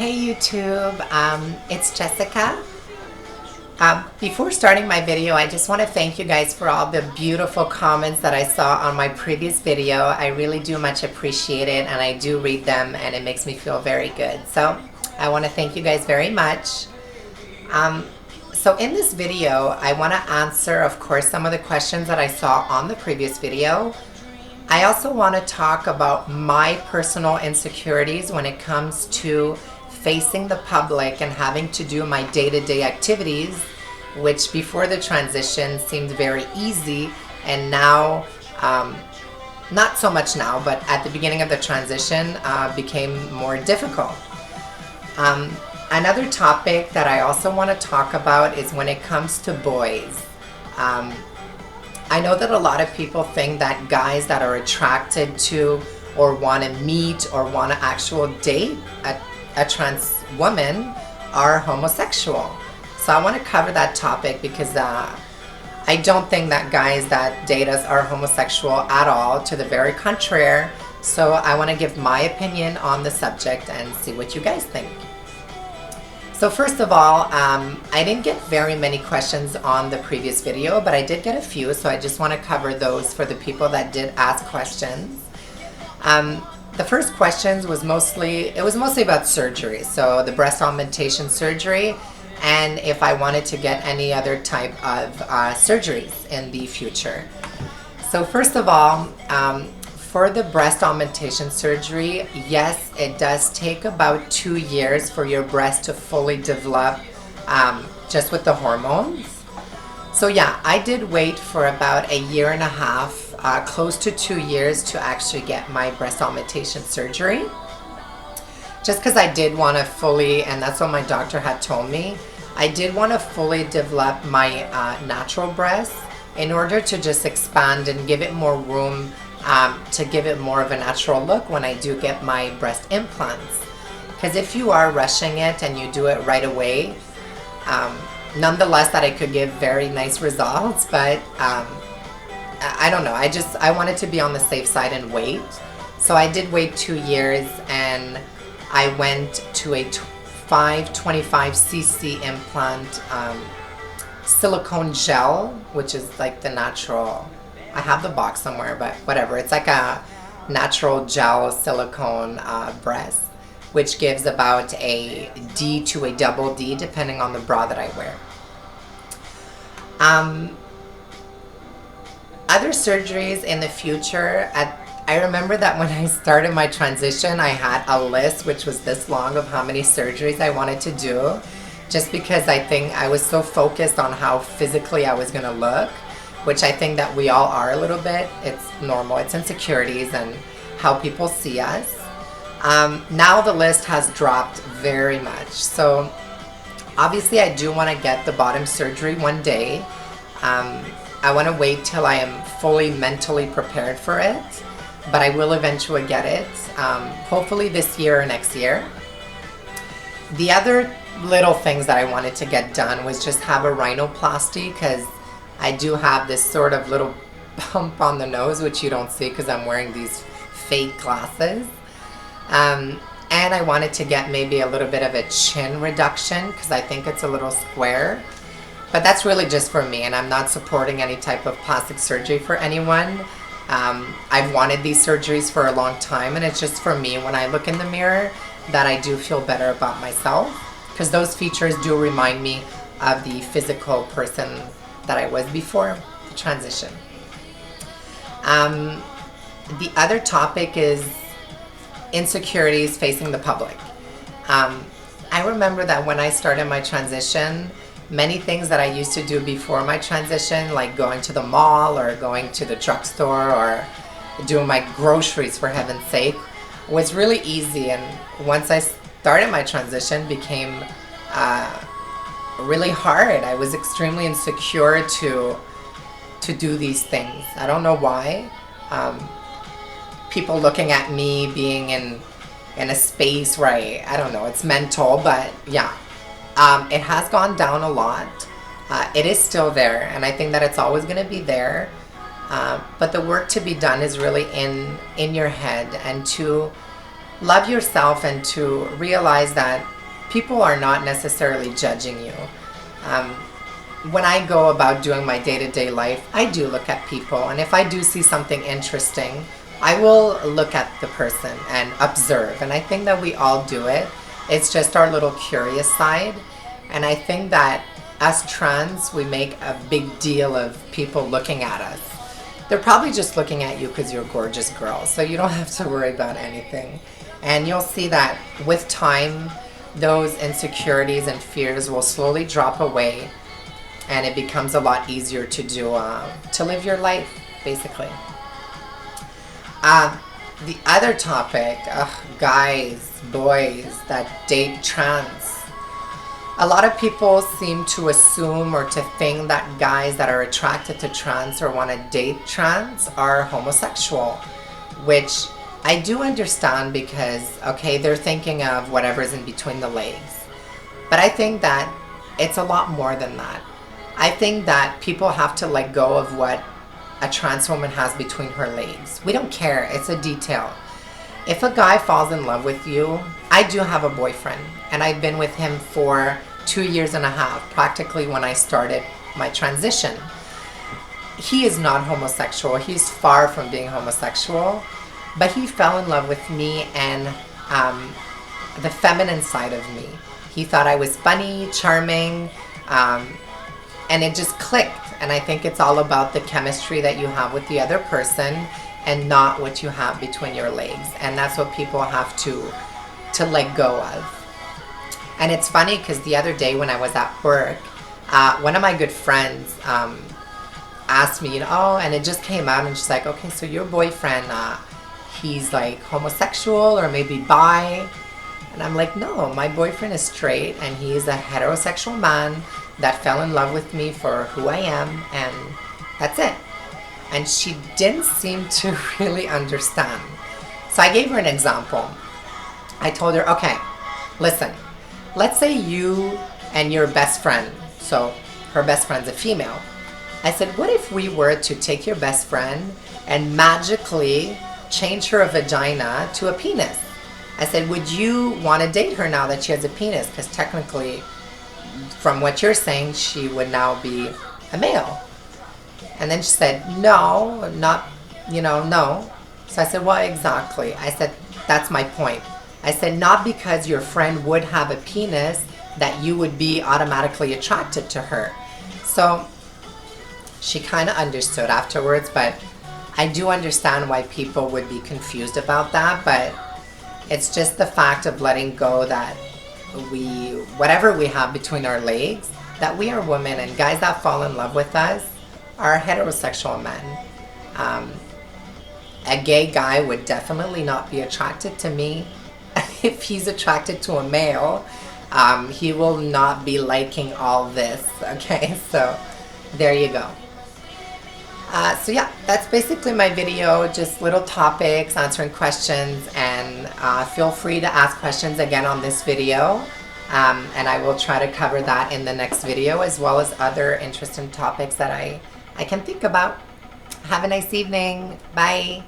Hey YouTube, it's Jessica. Before starting my video, I just want to thank you guys for all the beautiful comments that I saw on my previous video. I really do much appreciate it, and I do read them, and it makes me feel very good. So I want to thank you guys very much. So in this video, I want to answer, of course, some of the questions that I saw on the previous video. I also want to talk about my personal insecurities when it comes to facing the public and having to do my day-to-day activities, which before the transition seemed very easy, and now, not so much now, but at the beginning of the transition became more difficult. Another topic that I also want to talk about is when it comes to boys. I know that a lot of people think that guys that are attracted to or want to meet or want to actually date a trans woman are homosexual. So I want to cover that topic because I don't think that guys that date us are homosexual at all. To the very contrary. So I want to give my opinion on the subject and see what you guys think. So first of all, I didn't get very many questions on the previous video, but I did get a few, so I just want to cover those for the people that did ask questions. The first questions was mostly about surgery, so the breast augmentation surgery, and if I wanted to get any other type of surgeries in the future. So first of all, for the breast augmentation surgery, yes, it does take about 2 years for your breast to fully develop, just with the hormones. So yeah, I did wait for about 1.5 years, close to 2 years to actually get my breast augmentation surgery. Just because I did want to fully, and that's what my doctor had told me, I did want to fully develop my natural breast in order to just expand and give it more room, to give it more of a natural look when I do get my breast implants. Because if you are rushing it and you do it right away, nonetheless that it could give very nice results, but I don't know, I wanted to be on the safe side and wait. So I did wait 2 years, and I went to a 525cc implant silicone gel, which is like the natural, I have the box somewhere, but whatever. It's like a natural gel silicone breast, which gives about a D to a double D depending on the bra that I wear. Other surgeries in the future, I remember that when I started my transition, I had a list which was this long of how many surgeries I wanted to do, just because I think I was so focused on how physically I was going to look, which I think that we all are a little bit. It's normal. It's insecurities and how people see us. Now the list has dropped very much. So obviously I do want to get the bottom surgery one day. I want to wait till I am fully mentally prepared for it, but I will eventually get it, hopefully this year or next year. The other little things that I wanted to get done was just have a rhinoplasty, because I do have this sort of little bump on the nose, which you don't see because I'm wearing these fake glasses. And I wanted to get maybe a little bit of a chin reduction because I think it's a little square. But that's really just for me, and I'm not supporting any type of plastic surgery for anyone. I've wanted these surgeries for a long time, and it's just for me when I look in the mirror that I do feel better about myself, because those features do remind me of the physical person that I was before the transition. The other topic is insecurities facing the public. I remember that when I started my transition, many things that I used to do before my transition, like going to the mall or going to the drugstore or doing my groceries, for heaven's sake, was really easy. And once I started my transition, became really hard. I was extremely insecure to do these things. I don't know why. People looking at me being in a space where I don't know, it's mental, but yeah. It has gone down a lot. It is still there, and I think that it's always going to be there. But the work to be done is really in your head, and to love yourself and to realize that people are not necessarily judging you. Um, when I go about doing my day-to-day life, I do look at people, and if I do see something interesting, I will look at the person and observe. And I think that we all do it. It's just our little curious side. And I think that as trans, we make a big deal of people looking at us. They're probably just looking at you because you're a gorgeous girl, so you don't have to worry about anything. And you'll see that with time, those insecurities and fears will slowly drop away, and it becomes a lot easier to do, to live your life, basically. The other topic, guys, boys that date trans. A lot of people seem to assume or to think that guys that are attracted to trans or want to date trans are homosexual, which I do understand because, okay, they're thinking of whatever's in between the legs. But I think that it's a lot more than that. I think that people have to let go of what a trans woman has between her legs. We don't care. It's a detail. If a guy falls in love with you, I do have a boyfriend, and I've been with him for 2 years and a half, practically when I started my transition. He is not homosexual. He's far from being homosexual, but he fell in love with me and the feminine side of me. He thought I was funny, charming, and it just clicked. And I think it's all about the chemistry that you have with the other person and not what you have between your legs. And that's what people have to let go of. And it's funny because the other day when I was at work, one of my good friends asked me, oh, and it just came out, and she's like, okay, so your boyfriend, he's like homosexual or maybe bi? And I'm like, no, my boyfriend is straight, and he is a heterosexual man that fell in love with me for who I am, and that's it. And she didn't seem to really understand. So I gave her an example. I told her, okay, listen, let's say you and your best friend, so her best friend's a female. I said, what if we were to take your best friend and magically change her vagina to a penis? I said, would you want to date her now that she has a penis? Because technically, from what you're saying, she would now be a male. And then she said, no, not, no. So I said, well, exactly. I said, that's my point. I said, not because your friend would have a penis that you would be automatically attracted to her. So she kind of understood afterwards, but I do understand why people would be confused about that. But it's just the fact of letting go that whatever we have between our legs, that we are women, and guys that fall in love with us are heterosexual men. A gay guy would definitely not be attracted to me. If he's attracted to a male, he will not be liking all this, okay? So there you go. So yeah, that's basically my video, just little topics, answering questions, and feel free to ask questions again on this video, and I will try to cover that in the next video, as well as other interesting topics that I can think about. Have a nice evening. Bye.